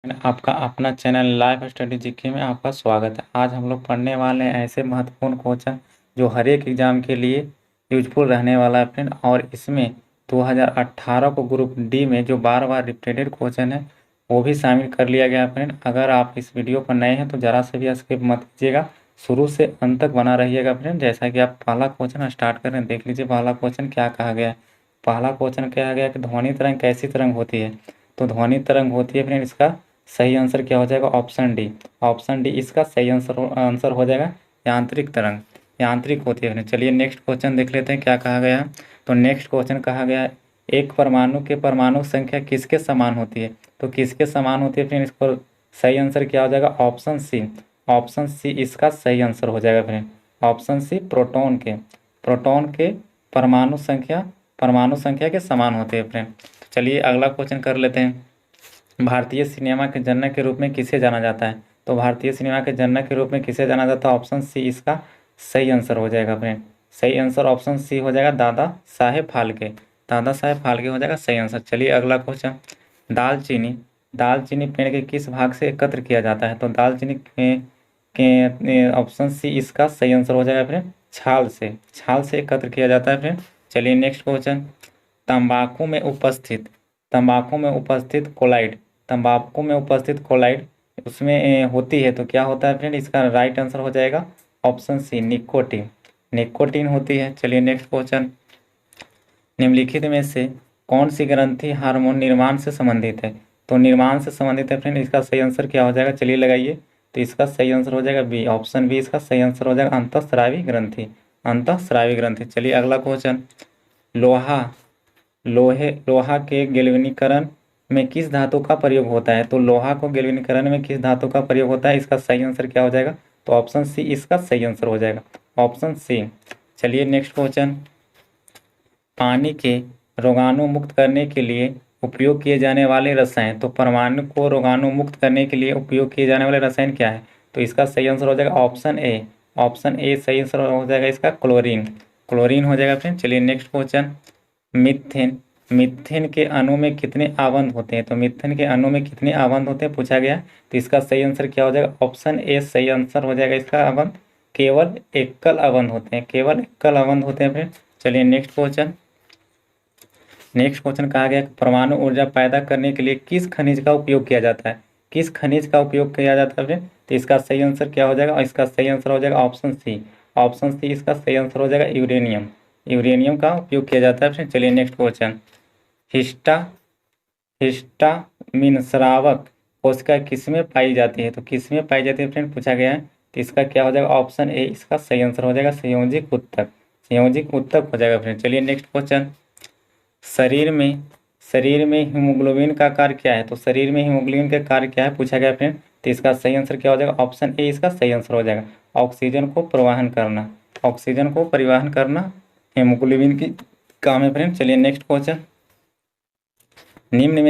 आपका अपना channel life study GK में आपका स्वागत है। आज हम लोग पढ़ने वाले हैं ऐसे महत्वपूर्ण क्वेश्चन जो हर एक एग्जाम के लिए यूजफुल रहने वाला है फ्रेंड। और इसमें 2018 को ग्रुप डी में जो बार बार रिपीटेड क्वेश्चन है वो भी शामिल कर लिया गया है फ्रेंड। अगर आप इस वीडियो पर नए हैं तो ज़रा से भी स्किप मत कीजिएगा, शुरू से अंत तक बना रहिएगा फ्रेंड। जैसा कि आप पहला क्वेश्चन स्टार्ट करें, देख लीजिए पहला क्वेश्चन क्या कहा गया है। पहला क्वेश्चन कहा गया कि ध्वनि तरंग कैसी तरंग होती है। तो ध्वनि तरंग होती है फ्रेंड, इसका सही आंसर क्या हो जाएगा, ऑप्शन डी। ऑप्शन डी इसका सही आंसर हो जाएगा, यांत्रिक तरंग। यांत्रिक होती है। चलिए नेक्स्ट क्वेश्चन देख लेते हैं क्या कहा गया है। तो नेक्स्ट क्वेश्चन कहा गया है एक परमाणु के परमाणु संख्या किसके समान होती है। तो किसके समान होती है फ्रेंड, इसको सही आंसर क्या हो जाएगा, ऑप्शन सी। ऑप्शन सी इसका सही आंसर हो जाएगा फ्रेंड। ऑप्शन सी प्रोटॉन के परमाणु संख्या के समान होते हैं फ्रेंड। तो चलिए अगला क्वेश्चन कर लेते हैं। भारतीय सिनेमा के जनक के रूप में किसे जाना जाता है। तो भारतीय सिनेमा के जनक के रूप में किसे जाना जाता है, ऑप्शन सी इसका सही आंसर हो जाएगा फ्रेंड। सही आंसर ऑप्शन सी हो जाएगा, दादा साहेब फाल्के। दादा साहेब फाल्के हो जाएगा सही आंसर। चलिए अगला क्वेश्चन, दालचीनी पेड़ के किस भाग से एकत्र किया जाता है। तो दालचीनी के ऑप्शन सी इसका सही आंसर हो जाएगा फ्रेंड, छाल से एकत्र किया जाता है फ्रेंड। चलिए नेक्स्ट क्वेश्चन, तंबाकू में उपस्थित कोलाइड उसमें होती है तो क्या होता है फ्रेंड, इसका राइट आंसर हो जाएगा ऑप्शन सी, निकोटीन होती है। चलिए नेक्स्ट क्वेश्चन, निम्नलिखित में से कौन सी ग्रंथि हार्मोन निर्माण से संबंधित है। तो निर्माण से संबंधित है फ्रेंड, इसका सही आंसर क्या हो जाएगा, चलिए लगाइए। तो इसका सही आंसर हो जाएगा बी, ऑप्शन बी इसका सही आंसर हो जाएगा, अंतःस्रावी ग्रंथि। चलिए अगला क्वेश्चन, लोहा के गैल्वेनीकरण में किस धातु का प्रयोग होता है। तो लोहा को गैल्वेनीकरण में किस धातु का प्रयोग होता है, इसका सही आंसर क्या हो जाएगा, तो ऑप्शन सी इसका सही आंसर हो जाएगा, ऑप्शन सी। चलिए नेक्स्ट क्वेश्चन, पानी के रोगाणु मुक्त करने के लिए उपयोग किए जाने वाले रसायन। तो परमाणु को रोगाणु मुक्त करने के लिए उपयोग किए जाने वाले रसायन क्या है। तो इसका सही आंसर हो जाएगा ऑप्शन ए सही आंसर हो जाएगा इसका, क्लोरीन हो जाएगा फ्रेंड। चलिए नेक्स्ट क्वेश्चन, मीथेन के अणु में कितने आबंध होते हैं। तो मीथेन के अणु में कितने आबंध होते हैं पूछा गया। तो इसका सही आंसर क्या हो जाएगा, ऑप्शन ए सही आंसर हो जाएगा इसका, आबंध केवल एकल आबंध होते हैं फ्रेंड। चलिए नेक्स्ट क्वेश्चन कहा गया परमाणु ऊर्जा पैदा करने के लिए किस खनिज का उपयोग किया जाता है। तो इसका सही आंसर क्या हो जाएगा, इसका सही आंसर हो जाएगा ऑप्शन सी इसका सही आंसर हो जाएगा, यूरेनियम का उपयोग किया जाता है फ्रेंड। चलिए नेक्स्ट क्वेश्चन, हिस्टामिन स्रावक कोशिका किसमें पाई जाती है। तो किसमें पाई जाती है फ्रेंड पूछा गया है। तो इसका क्या हो जाएगा, ऑप्शन ए इसका सही आंसर हो जाएगा, संयोजिक ऊतक हो जाएगा फ्रेंड। चलिए नेक्स्ट क्वेश्चन, शरीर में हीमोग्लोबिन का कार्य क्या है। तो शरीर में हीमोग्लोबिन का कार्य क्या है पूछा गया फ्रेंड। तो इसका सही आंसर क्या हो जाएगा, ऑप्शन ए इसका सही आंसर हो जाएगा, ऑक्सीजन को परिवहन करना हीमोग्लोबिन की काम है फ्रेंड। चलिए नेक्स्ट क्वेश्चन, निम्न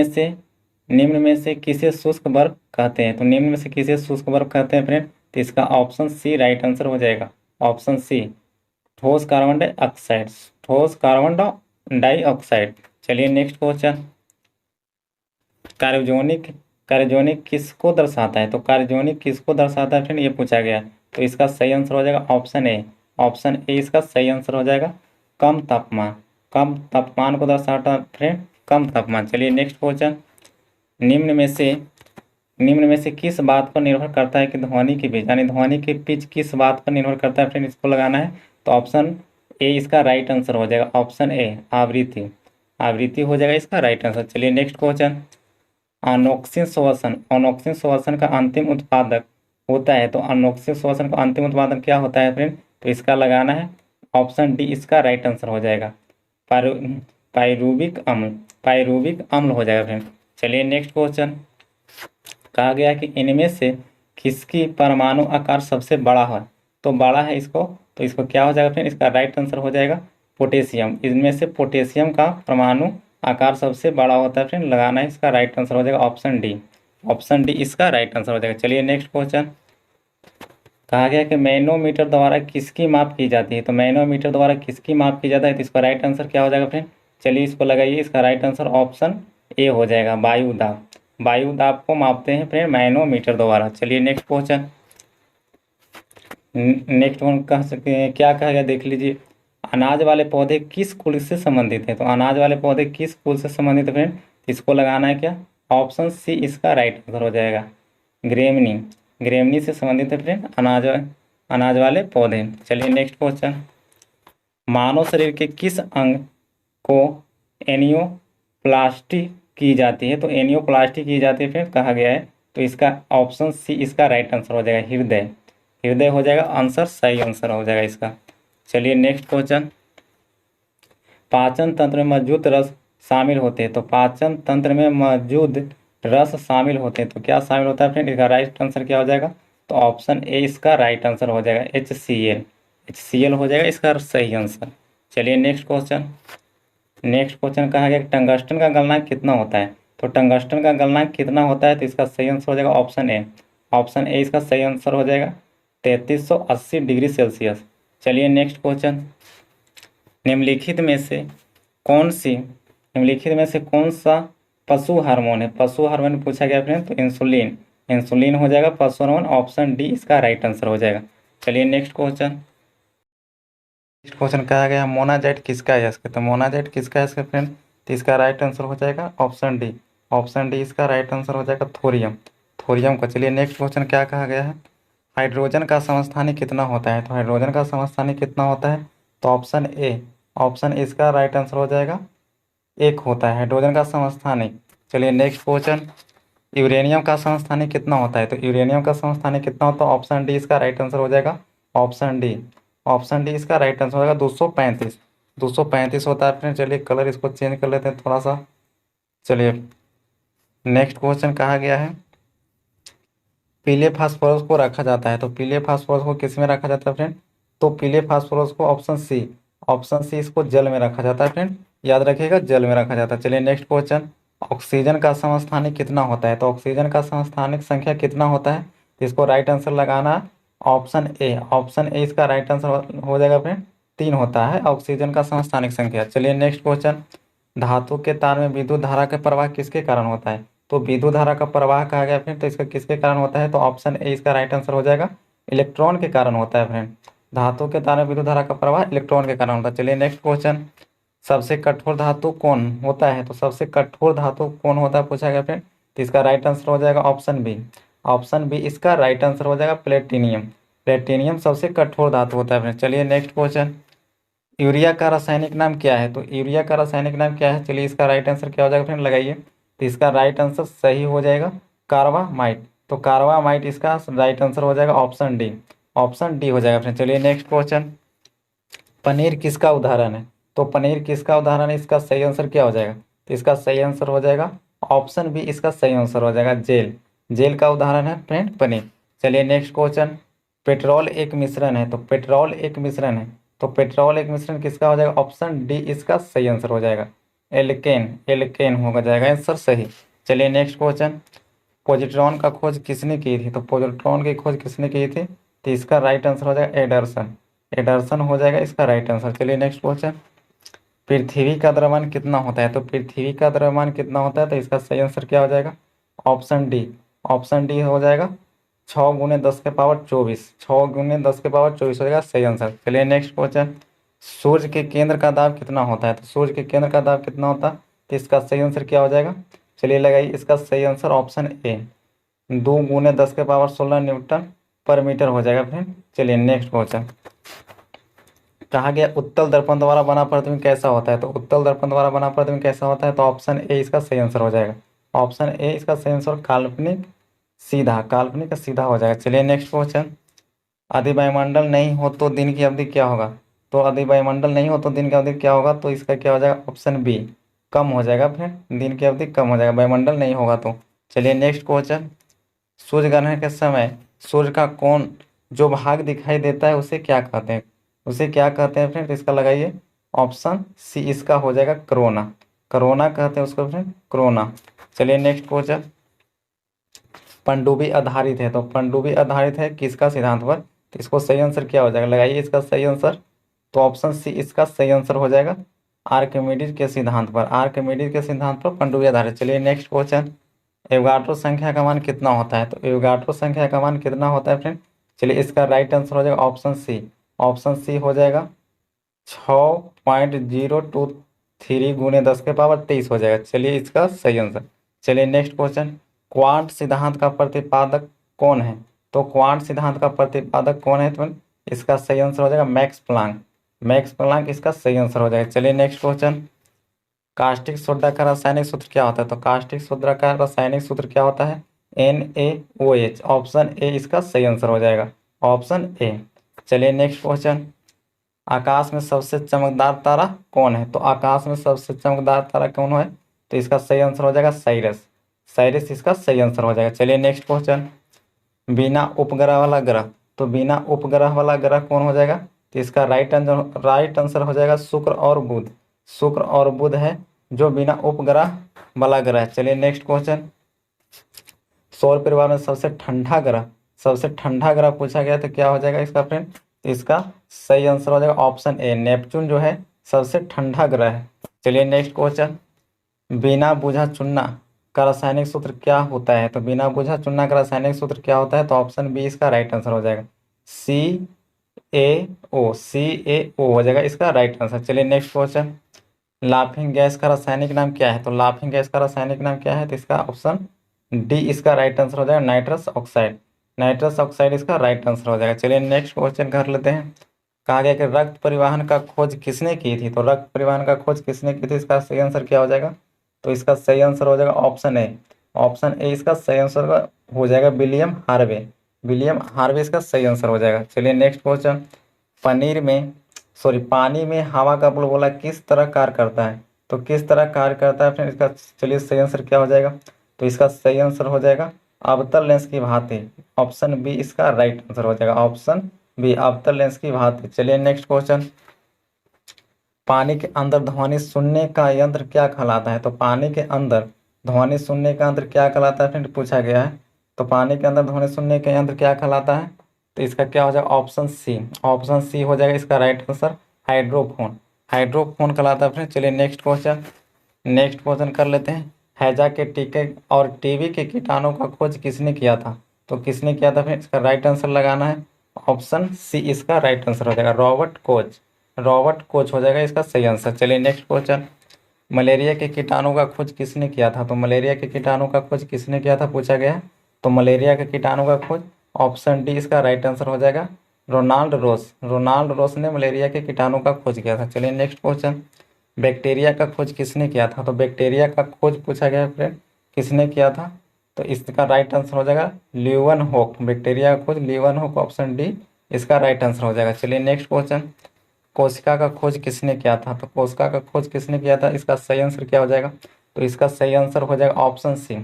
में से किसे शुष्क बर्फ कहते हैं। तो निम्न में से किसे शुष्क बर्फ कहते हैं फ्रेंड। तो इसका ऑप्शन सी राइट आंसर हो जाएगा, ऑप्शन सी, ठोस कार्बन डाइऑक्साइड। चलिए नेक्स्ट क्वेश्चन, कार्बोनिक किसको दर्शाता है। तो कार्बोनिक किसको दर्शाता है फ्रेंड, ये पूछा गया। तो इसका सही आंसर हो जाएगा ऑप्शन ए इसका सही आंसर हो जाएगा, कम तापमान को दर्शाता है फ्रेंड, कम तापमान। चलिए नेक्स्ट क्वेश्चन, निम्न में से किस बात पर निर्भर करता है कि ध्वनि की पिच किस बात पर निर्भर करता है फ्रेंड, इसको लगाना है। तो ऑप्शन ए इसका राइट आंसर हो जाएगा, ऑप्शन ए, आवृत्ति हो जाएगा इसका राइट आंसर। चलिए नेक्स्ट क्वेश्चन, अनोक्सिन श्वसन का अंतिम उत्पादक होता है। तो अनोक्सिन श्वसन का अंतिम उत्पादक क्या होता है फ्रेंड। तो इसका लगाना है ऑप्शन डी इसका राइट आंसर हो जाएगा, पायरुविक अम्ल हो जाएगा फ्रेंड। चलिए नेक्स्ट क्वेश्चन, कहा गया कि इनमें से किसकी परमाणु आकार सबसे बड़ा है। तो बड़ा है तो इसको क्या हो जाएगा फ्रेंड, इसका राइट आंसर हो जाएगा पोटेशियम। इनमें से पोटेशियम का परमाणु आकार सबसे बड़ा होता है फ्रेंड, लगाना है इसका राइट आंसर हो जाएगा ऑप्शन डी इसका राइट आंसर हो जाएगा। चलिए नेक्स्ट क्वेश्चन, कहा गया कि मैनोमीटर द्वारा किसकी माप की जाती है। तो मैनोमीटर द्वारा किसकी माप की जाता है, तो इसका राइट आंसर क्या हो जाएगा फ्रेंड, चलिए इसको लगाइए, इसका राइट आंसर ऑप्शन ए हो जाएगा, वायु दाब। वायु दाब को मापते हैं फ्रेंड मैनोमीटर द्वारा। चलिए नेक्स्ट क्वेश्चन, नेक्स्ट वन कह सकते हैं क्या कहा गया देख लीजिए। अनाज वाले पौधे किस कुल से संबंधित है? तो अनाज वाले पौधे किस कुल से संबंधित है फ्रेंड? इसको लगाना है क्या? ऑप्शन सी इसका राइट आंसर हो जाएगा, ग्रेमनी। ग्रेमनी से संबंधित है फ्रेंड अनाज वाले पौधे। चलिए नेक्स्ट क्वेश्चन, मानव शरीर के किस अंग को एनियोप्लास्टी की जाती है? तो एनियोप्लास्टी की जाती है फिर कहा गया है, तो इसका ऑप्शन सी इसका राइट आंसर हो जाएगा, हृदय। हृदय हो जाएगा आंसर, सही आंसर हो जाएगा इसका। चलिए नेक्स्ट क्वेश्चन, पाचन तंत्र में मौजूद रस शामिल होते हैं। तो पाचन तंत्र में मौजूद रस शामिल होते हैं, तो क्या शामिल होता है फ्रेंड? इसका राइट आंसर क्या हो जाएगा? तो ऑप्शन ए इसका राइट आंसर हो जाएगा, HCl। HCl हो जाएगा इसका सही आंसर। चलिए नेक्स्ट क्वेश्चन, नेक्स्ट क्वेश्चन कहा गया टंगस्टन का गलनांक कितना होता है? तो टंगस्टन का गलनांक कितना होता है? तो इसका सही आंसर हो जाएगा ऑप्शन ए। ऑप्शन ए इसका सही आंसर हो जाएगा 3380 डिग्री सेल्सियस। चलिए नेक्स्ट क्वेश्चन, निम्नलिखित में से कौन सा पशु हार्मोन है? पशु हार्मोन पूछा गया फ्रेंड, तो इंसुलिन। इंसुलिन हो जाएगा पशु हार्मोन, ऑप्शन डी इसका राइट आंसर हो जाएगा। चलिए नेक्स्ट क्वेश्चन, नेक्स्ट क्वेश्चन कहा गया मोनाजाइट किसका है इसके? तो मोनाजाइट किसका है इसका फ्रेंड? तो इसका राइट आंसर हो जाएगा ऑप्शन डी। ऑप्शन डी इसका राइट आंसर हो जाएगा थोरियम, थोरियम का। चलिए नेक्स्ट क्वेश्चन क्या कहा गया है, हाइड्रोजन का समस्थानिक कितना होता है? तो हाइड्रोजन का समस्थानिक कितना होता है? तो ऑप्शन ए, ऑप्शन ए इसका राइट आंसर हो जाएगा, एक होता है हाइड्रोजन का समस्थानिक। चलिए नेक्स्ट क्वेश्चन, यूरेनियम का समस्थानिक कितना होता है? तो यूरेनियम का समस्थानिक कितना होता है? ऑप्शन डी इसका राइट आंसर हो जाएगा, ऑप्शन डी। ऑप्शन डी इसका राइट आंसर हो जाएगा 235, 235 होता है फ्रेंड। चलिए कलर इसको चेंज कर लेते हैं थोड़ा सा। चलिए नेक्स्ट क्वेश्चन कहा गया है, पीले फास्फोरस को रखा जाता है। तो पीले फास्फोरस को किस में रखा जाता है फ्रेंड? तो पीले फास्फोरस को ऑप्शन सी, ऑप्शन सी इसको जल में रखा जाता है फ्रेंड, याद रखिएगा जल में रखा जाता है। चलिए नेक्स्ट क्वेश्चन, ऑक्सीजन का समस्थानिक कितना होता है? तो ऑक्सीजन का समस्थानिक संख्या कितना होता है? तो इसको राइट आंसर लगाना है ऑप्शन ए। ऑप्शन ए इसका राइट आंसर हो जाएगा फ्रेंड, 3 होता है ऑक्सीजन का समस्थानिक संख्या। चलिए नेक्स्ट क्वेश्चन, धातु के तार में विद्युत धारा का प्रवाह किसके कारण होता है? तो विद्युत धारा का प्रवाह कहा गया फ्रेंड, तो इसका किसके कारण होता है? तो ऑप्शन ए इसका राइट आंसर हो जाएगा, इलेक्ट्रॉन के कारण होता है फ्रेंड। धातु के तार में विद्युत धारा का प्रवाह इलेक्ट्रॉन के कारण होता है। चलिए नेक्स्ट क्वेश्चन, सबसे कठोर धातु कौन होता है? तो सबसे कठोर धातु कौन होता है पूछा गया फ्रेंड, तो इसका राइट आंसर हो जाएगा ऑप्शन बी। ऑप्शन बी इसका राइट आंसर हो जाएगा प्लेटिनियम। प्लेटिनियम सबसे कठोर धातु होता है फ्रेंड। चलिए नेक्स्ट क्वेश्चन, यूरिया का रासायनिक नाम क्या है? तो यूरिया का रासायनिक नाम क्या है? चलिए इसका राइट आंसर क्या हो जाएगा फ्रेंड, लगाइए। तो इसका राइट आंसर सही हो जाएगा कार्बामाइट। तो कार्बामाइट इसका राइट आंसर हो जाएगा ऑप्शन डी, ऑप्शन डी हो जाएगा फ्रेंड। चलिए नेक्स्ट क्वेश्चन, पनीर किसका उदाहरण है? तो पनीर किसका उदाहरण है? इसका सही आंसर क्या हो जाएगा? तो इसका सही आंसर हो जाएगा ऑप्शन बी, इसका सही आंसर हो जाएगा जेल। जेल का उदाहरण है फ्रेंड पनीर। चलिए नेक्स्ट क्वेश्चन, पेट्रोल एक मिश्रण है। तो पेट्रोल एक मिश्रण है, तो पेट्रोल एक मिश्रण किसका हो जाएगा? ऑप्शन डी इसका सही आंसर हो जाएगा, एल्केन। एल्केन होगा जाएगा आंसर सही। चलिए नेक्स्ट क्वेश्चन, पॉजिट्रॉन का खोज किसने की थी? तो पॉजिट्रॉन की खोज किसने की थी? तो इसका राइट आंसर हो जाएगा एडरसन। एडरसन हो जाएगा इसका राइट आंसर। चलिए नेक्स्ट क्वेश्चन, पृथ्वी का द्रव्यमान कितना होता है? तो पृथ्वी का द्रव्यमान कितना होता है? तो इसका सही आंसर क्या हो जाएगा? ऑप्शन डी, ऑप्शन डी हो जाएगा 6 × 10⁻²4, 6 × 10⁻²4 हो जाएगा सही आंसर। चलिए नेक्स्ट क्वेश्चन, सूर्य के केंद्र का दाब कितना होता है? तो सूर्य के केंद्र का दाब कितना होता है? तो इसका सही आंसर क्या हो जाएगा? चलिए लगाइए, इसका सही आंसर ऑप्शन ए 2 × 10⁻16 न्यूटन पर मीटर हो जाएगा फ्रेंड। चलिए नेक्स्ट क्वेश्चन, कहा गया उत्तल दर्पण द्वारा बना प्रतिबिंब कैसा होता है? तो उत्तल दर्पण द्वारा बना प्रतिबिंब कैसा होता है? तो ऑप्शन ए इसका सही आंसर हो जाएगा, ऑप्शन ए इसका सही आंसर काल्पनिक सीधा, काल्पनिक का सीधा हो जाएगा। चलिए नेक्स्ट क्वेश्चन, यदि वायुमंडल नहीं हो तो दिन की अवधि क्या होगा? तो यदि वायुमंडल नहीं हो तो दिन की अवधि क्या होगा? तो इसका क्या हो जाएगा? ऑप्शन बी, कम हो जाएगा फ्रेंड, दिन की अवधि कम हो जाएगा वायुमंडल नहीं होगा तो। चलिए नेक्स्ट क्वेश्चन, सूर्य ग्रहण के समय सूर्य का कौन जो भाग दिखाई देता है उसे क्या कहते हैं? उसे क्या कहते हैं फ्रेंड? इसका लगाइए ऑप्शन सी इसका हो जाएगा कोरोना। कोरोना कहते हैं उसको फ्रेंड, कोरोना। चलिए नेक्स्ट क्वेश्चन, पनडुब्बी आधारित है। तो पनडुब्बी आधारित है किसका सिद्धांत पर? तो इसको सही आंसर क्या हो जाएगा? लगाइए इसका सही आंसर, तो ऑप्शन सी इसका सही आंसर हो जाएगा आर्किमिडीज के सिद्धांत पर। आर्किमिडीज के सिद्धांत पर पनडुब्बी आधारित। चलिए नेक्स्ट क्वेश्चन, एवोगाड्रो संख्या का मान कितना होता है? तो एवोगाड्रो संख्या का मान कितना होता है फ्रेंड? चलिए इसका राइट आंसर हो जाएगा ऑप्शन सी। ऑप्शन सी हो जाएगा 6.023 गुणे 10 के पावर 23 हो जाएगा। चलिए इसका सही आंसर। चलिए नेक्स्ट क्वेश्चन, क्वांट सिद्धांत का प्रतिपादक कौन है? तो क्वांट सिद्धांत का प्रतिपादक कौन है? तो इसका सही आंसर हो जाएगा मैक्स प्लांक। मैक्स प्लांक इसका सही आंसर हो जाएगा। चलिए नेक्स्ट क्वेश्चन, कास्टिक सोडा का रासायनिक सूत्र क्या होता है? तो कास्टिक सोडा का रासायनिक सूत्र क्या होता है? NaOH। ऑप्शन ए इसका सही आंसर हो जाएगा, ऑप्शन ए। चलिए नेक्स्ट क्वेश्चन, आकाश में सबसे चमकदार तारा कौन है? तो आकाश में सबसे चमकदार तारा कौन है? तो इसका सही आंसर हो जाएगा साइरस। साइरस इसका सही आंसर हो जाएगा। चलिए नेक्स्ट क्वेश्चन, बिना उपग्रह वाला ग्रह। तो बिना उपग्रह वाला ग्रह कौन हो जाएगा? तो इसका राइट आंसर हो जाएगा शुक्र और बुध। शुक्र और बुध है जो बिना उपग्रह वाला ग्रह है। चलिए नेक्स्ट क्वेश्चन, सौर परिवार में सबसे ठंडा ग्रह पूछा गया तो क्या हो जाएगा इसका फ्रेंड? तो इसका सही आंसर हो जाएगा ऑप्शन ए, नेपच्यून जो है सबसे ठंडा ग्रह है। चलिए नेक्स्ट क्वेश्चन, बिना बुझा चुनना का रासायनिक सूत्र क्या होता है? तो बिना बुझा चुनना का रासायनिक सूत्र क्या होता है? तो ऑप्शन बी इसका राइट आंसर हो जाएगा, CaO हो जाएगा इसका राइट आंसर। चलिए नेक्स्ट क्वेश्चन, लाफिंग गैस का रासायनिक नाम क्या है? तो लाफिंग गैस का रासायनिक नाम क्या है? तो इसका ऑप्शन डी इसका राइट आंसर हो जाएगा, नाइट्रस ऑक्साइड। नाइट्रस ऑक्साइड इसका राइट आंसर हो जाएगा। चलिए नेक्स्ट क्वेश्चन कर लेते हैं। कहा गया कि रक्त परिवहन का खोज किसने की थी? तो रक्त परिवहन का खोज किसने की थी? इसका सही आंसर क्या हो जाएगा? तो इसका सही आंसर हो जाएगा ऑप्शन ए। ऑप्शन ए इसका सही आंसर हो जाएगा विलियम हार्वे। विलियम हार्वे इसका सही आंसर हो जाएगा। चलिए नेक्स्ट क्वेश्चन, पानी में हवा का बुलबुला किस तरह कार्य करता है? तो किस तरह कार्य करता है फ्रेंड इसका? चलिए सही आंसर क्या हो जाएगा? तो इसका सही आंसर हो जाएगा अवतल लेंस की भांति। ऑप्शन बी इसका राइट आंसर हो जाएगा, ऑप्शन बी अवतल लेंस की भांति। चलिए नेक्स्ट क्वेश्चन, पानी के अंदर ध्वनि सुनने का यंत्र क्या कहलाता है? तो पानी के अंदर ध्वनि सुनने का यंत्र क्या कहलाता है फ्रेंड पूछा गया है। तो पानी के अंदर ध्वनि सुनने का यंत्र क्या कहलाता है? तो इसका क्या हो जाएगा? ऑप्शन सी। ऑप्शन सी हो जाएगा इसका राइट आंसर, हाइड्रोफोन। हाइड्रोफोन कहलाता है फ्रेंड। चलिए नेक्स्ट क्वेश्चन कर लेते हैं। हैजा के टीके और टीबी के कीटाणु का खोज किसने किया था? तो किसने किया था फ्रेंड? इसका राइट आंसर लगाना है, ऑप्शन सी इसका राइट आंसर हो जाएगा, रॉबर्ट कोच। रॉबर्ट कोच हो जाएगा इसका सही आंसर। चलिए नेक्स्ट क्वेश्चन, मलेरिया के कीटाणु का खोज किसने किया था? तो मलेरिया के कीटाणु का खोज किसने किया था पूछा गया है। तो मलेरिया के कीटाणु का खोज ऑप्शन डी इसका राइट आंसर हो जाएगा, रोनाल्ड रोस। रोनाल्ड रोस ने मलेरिया के कीटाणु का खोज किया था। चलिए नेक्स्ट क्वेश्चन, बैक्टीरिया का खोज किसने किया था? तो बैक्टीरिया का खोज पूछा गया है फ्रेंड, किसने किया था? तो इसका राइट आंसर हो जाएगा ल्यूवेनहोक। बैक्टीरिया का खोज ल्यूवेनहोक, ऑप्शन डी इसका राइट आंसर हो जाएगा। चलिए नेक्स्ट क्वेश्चन, कोशिका का खोज किसने किया था? तो कोशिका का खोज किसने किया था? इसका सही आंसर क्या हो जाएगा? तो इसका सही आंसर हो जाएगा option C,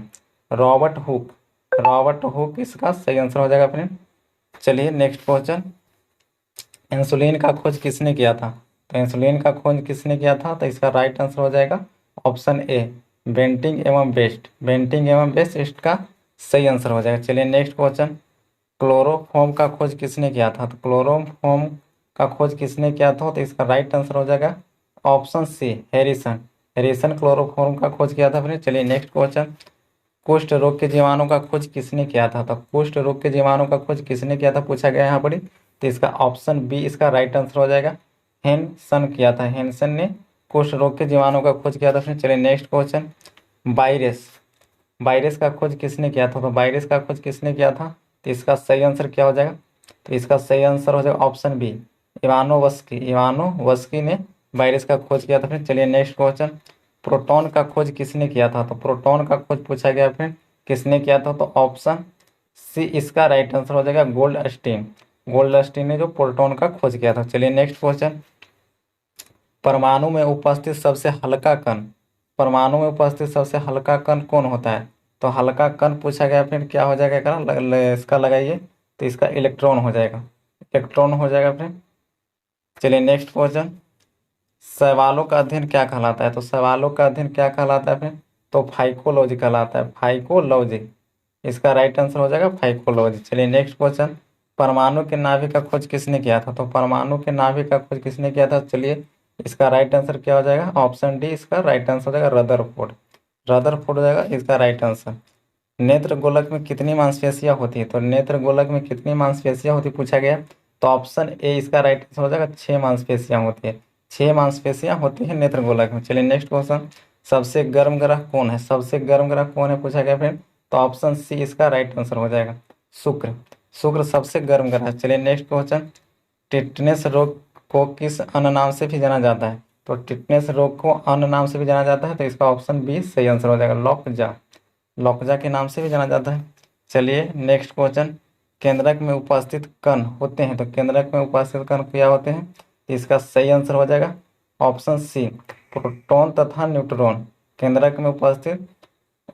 Robert Hooke. Robert Hooke इसका सही आंसर हो जाएगा फ्रेंड। चलिए नेक्स्ट क्वेश्चन, इंसुलिन का खोज किसने किया था? तो इंसुलिन का खोज किसने किया था? तो इसका राइट आंसर हो जाएगा ऑप्शन ए, बेंटिंग एवं बेस्ट। बेंटिंग एवं बेस्ट इसका सही आंसर हो जाएगा। चलिए नेक्स्ट क्वेश्चन, क्लोरोफॉर्म का खोज किसने किया था? तो क्लोरोफॉर्म का खोज किसने किया था? तो इसका राइट आंसर हो जाएगा option C, Harrison. Harrison chloroform का खोज किया था फ्रेंड। चलिए नेक्स्ट क्वेश्चन, कुष्ठ रोग के जीवाणु का खोज किसने किया था? तो कुष्ठ रोग के जीवाणु का खोज किसने किया था पूछा गया यहाँ पर। तो इसका ऑप्शन बी इसका राइट आंसर हो जाएगा, हेनसन किया था। हेनसन ने कुष्ठ रोग के जीवाणु का खोज किया था फ्रेंड। चलिए नेक्स्ट क्वेश्चन, वायरस। वायरस का खोज किसने किया था? तो वायरस का खोज किसने किया था? तो इसका सही आंसर क्या हो जाएगा? तो इसका सही आंसर हो जाएगा ऑप्शन बी, इवानोवस्की। इवानोवस्की ने वायरस का खोज किया था फ्रेंड। चलिए नेक्स्ट क्वेश्चन, प्रोटॉन का खोज किसने किया था? तो प्रोटॉन का खोज पूछा गया फ्रेंड, किसने किया था? तो ऑप्शन सी इसका राइट आंसर हो जाएगा, गोल्ड स्टीन। गोल्ड स्टीन ने जो प्रोटॉन का खोज किया था। चलिए नेक्स्ट क्वेश्चन, परमाणु में उपस्थित सबसे हल्का कण। परमाणु में उपस्थित सबसे हल्का कण कौन होता है? तो हल्का कण पूछा गया फ्रेंड, क्या हो जाएगा इसका लगाइए। तो इसका इलेक्ट्रॉन हो जाएगा, इलेक्ट्रॉन हो जाएगा फ्रेंड। चलिए नेक्स्ट क्वेश्चन, सवालों का अध्ययन क्या कहलाता है? तो सवालों का अध्ययन क्या कहलाता है फ्रेंड? तो फाइकोलॉजी कहलाता है, फाइकोलॉजी। इसका राइट आंसर हो जाएगा फाइकोलॉजी। चलिए नेक्स्ट क्वेश्चन, परमाणु के नाभिक का खोज किसने किया था? तो परमाणु के नाभिक का खोज किसने किया था? चलिए इसका राइट आंसर क्या हो जाएगा? ऑप्शन डी इसका राइट आंसर हो जाएगा, रदरफोर्ड। रदरफोर्ड हो जाएगा इसका राइट आंसर। नेत्र गोलक में कितनी मांसपेशियां होती है? तो नेत्र गोलक में कितनी मांसपेशियां होती पूछा गया, तो ऑप्शन ए इसका राइट आंसर हो जाएगा, 6 मांसपेशियां होती है। 6 मांसपेशियां होती है नेत्र गोलक में। चलिए नेक्स्ट क्वेश्चन, सबसे गर्म ग्रह कौन है? सबसे गर्म ग्रह कौन है पूछा गया फ्रेंड, तो ऑप्शन सी इसका राइट आंसर हो जाएगा, शुक्र। शुक्र सबसे गर्म ग्रह है। चलिए नेक्स्ट क्वेश्चन, टिटनेस रोग को किस अन्य नाम से भी जाना जाता है? तो टिटनेस रोग को अन्य नाम से भी जाना जाता है, तो इसका ऑप्शन बी सही आंसर हो जाएगा, लॉकजा। लॉकजा के नाम से भी जाना जाता है। चलिए नेक्स्ट क्वेश्चन, केंद्रक में उपस्थित कण होते हैं, तो केंद्रक में उपस्थित कण क्या होते हैं? इसका सही आंसर हो जाएगा ऑप्शन सी, प्रोटॉन तथा न्यूट्रॉन। केंद्रक में उपस्थित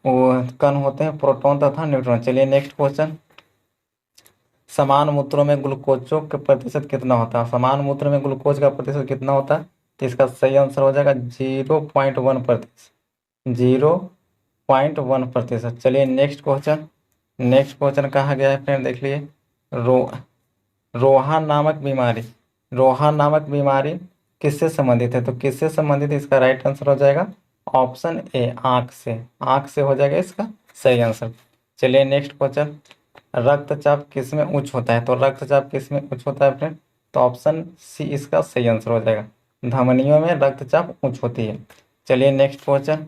वो कण होते हैं प्रोटॉन तथा न्यूट्रॉन। चलिए नेक्स्ट क्वेश्चन, समान मूत्रों में ग्लूकोजों का प्रतिशत कितना होता है? समान मूत्र में ग्लूकोज का प्रतिशत कितना होता है? तो इसका सही आंसर हो जाएगा 0.1%। 0.1%। चलिए नेक्स्ट क्वेश्चन, नेक्स्ट क्वेश्चन कहा गया है फ्रेंड, देख लिए। रो रोहा नामक बीमारी, रोहा नामक बीमारी किससे संबंधित है? तो किससे संबंधित है? इसका राइट आंसर हो जाएगा ऑप्शन ए, आंख से। आंख से हो जाएगा इसका सही आंसर। चलिए नेक्स्ट क्वेश्चन, रक्तचाप किस में उच्च होता है? तो रक्तचाप किस में उच्च होता है फ्रेंड? तो ऑप्शन सी इसका सही आंसर हो जाएगा, धमनियों में रक्तचाप उच्च होती है। चलिए नेक्स्ट क्वेश्चन,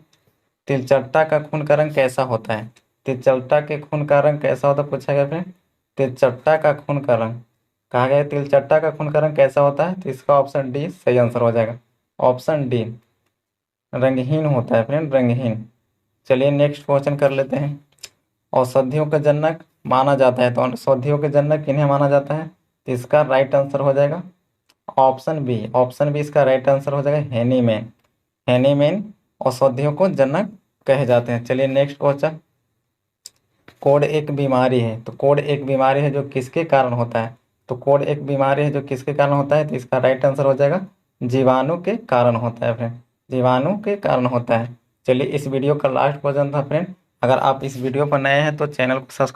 तिलचट्टा का खून का रंग कैसा होता है? तिलचट्टा के खून का रंग कैसा होता है पूछा गया फ्रेंड। तिलचट्टा का खून का रंग कहा गया है, तिलचट्टा का खून का रंग कैसा होता है? तो इसका ऑप्शन डी सही आंसर हो जाएगा, ऑप्शन डी रंगहीन होता है फ्रेंड, रंगहीन। चलिए नेक्स्ट क्वेश्चन कर लेते हैं, औषधियों का जनक माना जाता है, तो औषधियों के जनक किन्हें माना जाता है? तो इसका राइट आंसर हो जाएगा ऑप्शन बी। ऑप्शन बी इसका राइट आंसर हो जाएगा, हैनीमैन। हैनीमैन औषधियों को जनक कहे जाते हैं। चलिए नेक्स्ट क्वेश्चन, कोढ़ एक बीमारी है, तो कोढ़ एक बीमारी है जो किसके कारण होता है? तो कोढ़ एक बीमारी है जो किसके कारण होता है? तो इसका राइट आंसर हो जाएगा जीवाणु के कारण होता है फ्रेंड, जीवाणु के कारण होता है। चलिए इस वीडियो का लास्ट क्वेश्चन था फ्रेंड, अगर आप इस वीडियो पर नए हैं तो चैनल को सब्सक्राइब